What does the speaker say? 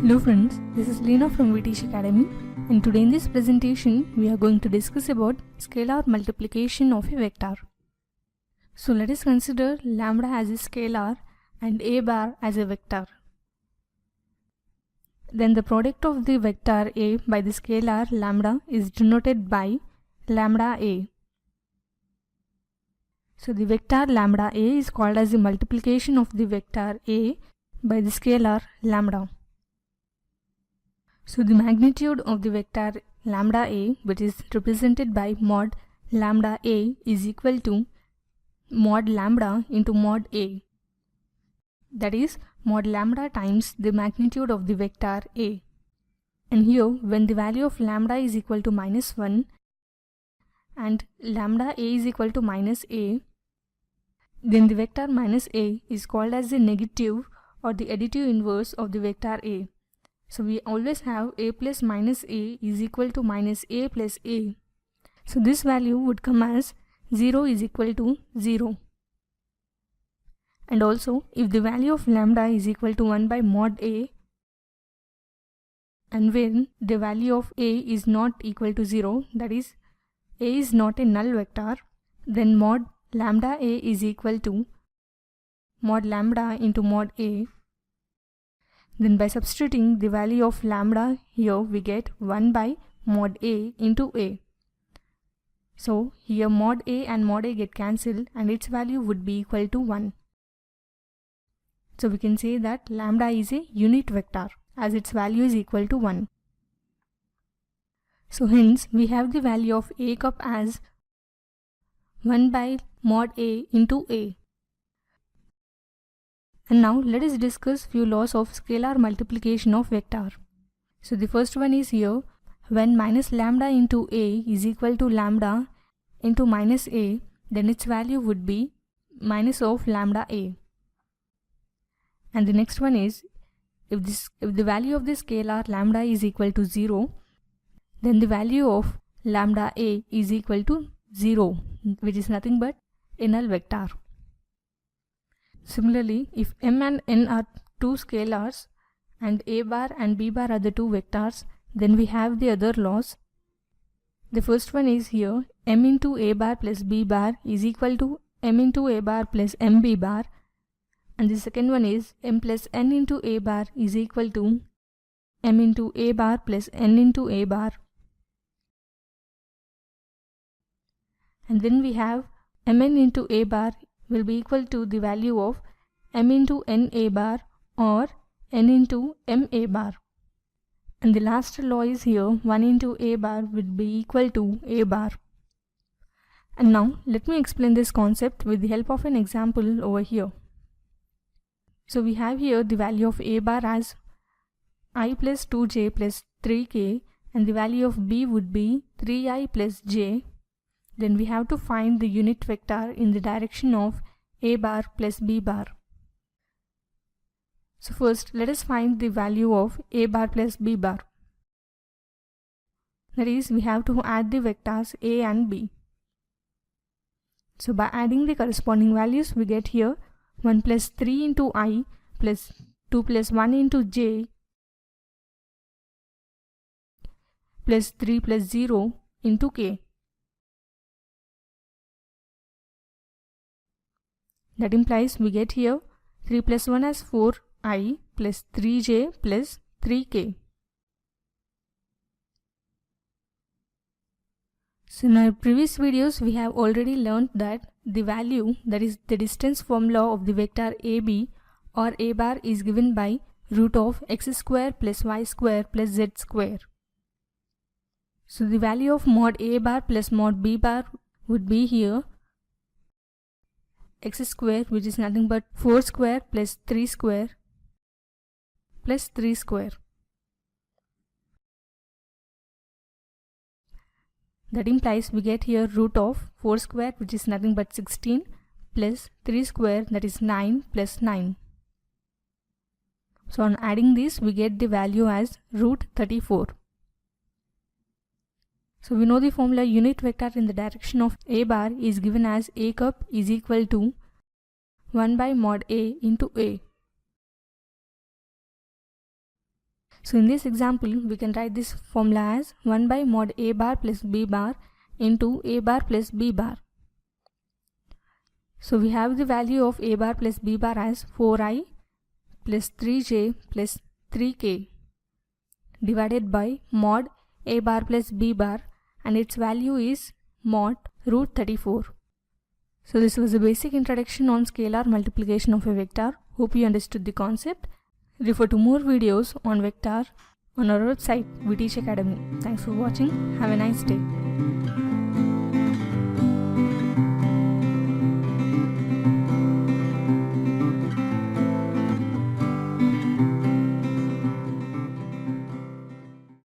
Hello friends, this is Leena from VTech Academy, and today in this presentation we are going to discuss about scalar multiplication of a vector. So let us consider lambda as a scalar and a bar as a vector. Then the product of the vector a by the scalar lambda is denoted by lambda a. So the vector lambda a is called as the multiplication of the vector a by the scalar lambda. So the magnitude of the vector lambda a, which is represented by mod lambda a, is equal to mod lambda into mod a. That is mod lambda times the magnitude of the vector a. And here when the value of lambda is equal to -1 and lambda a is equal to -a, then the vector -a is called as the negative or the additive inverse of the vector a. So we always have a plus minus a is equal to minus a plus a. So this value would come as 0 is equal to 0. And also if the value of lambda is equal to 1 by mod a, and when the value of a is not equal to 0, that is a is not a null vector, then mod lambda a is equal to mod lambda into mod a. Then by substituting the value of lambda here, we get 1 by mod a into a. So here mod a and mod a get cancelled and its value would be equal to 1. So we can say that lambda is a unit vector as its value is equal to 1. So hence we have the value of a cup as 1 by mod a into a. And now let us discuss few laws of scalar multiplication of vector. So the first one is here, when minus lambda into a is equal to lambda into minus a, then its value would be minus of lambda a. And the next one is, if the value of the scalar lambda is equal to 0, then the value of lambda a is equal to 0, which is nothing but a null vector. Similarly, if m and n are two scalars and a bar and b bar are the two vectors, then we have the other laws. The first one is here, m into a bar plus b bar is equal to m into a bar plus mb bar, and the second one is m plus n into a bar is equal to m into a bar plus n into a bar. And then we have mn into a bar will be equal to the value of m into n a bar or n into m a bar. And the last law is here, 1 into a bar would be equal to a bar. And now let me explain this concept with the help of an example over here. So we have here the value of a bar as I plus 2j plus 3k, and the value of b would be 3i plus j. Then we have to find the unit vector in the direction of a bar plus b bar. So first let us find the value of a bar plus b bar. That is, we have to add the vectors a and b. So by adding the corresponding values, we get here 1 plus 3 into I plus 2 plus 1 into j plus 3 plus 0 into k. That implies we get here 3 plus 1 as 4i plus 3j plus 3k. So in our previous videos we have already learned that the value, that is the distance formula of the vector ab or a bar, is given by root of x square plus y square plus z square. So the value of mod a bar plus mod b bar would be here x square, which is nothing but 4 square plus 3 square plus 3 square. That implies we get here root of 4 square, which is nothing but 16, plus 3 square, that is 9 plus 9. So on adding this, we get the value as root 34. So we know the formula unit vector in the direction of a bar is given as a cup is equal to 1 by mod a into a. So in this example, we can write this formula as 1 by mod a bar plus b bar into a bar plus b bar. So we have the value of a bar plus b bar as 4i plus 3j plus 3k divided by mod a bar plus b bar, and its value is mod root 34. So this was a basic introduction on scalar multiplication of a vector. Hope you understood the concept. Refer to more videos on vector on our website VTech Academy. Thanks for watching. Have a nice day.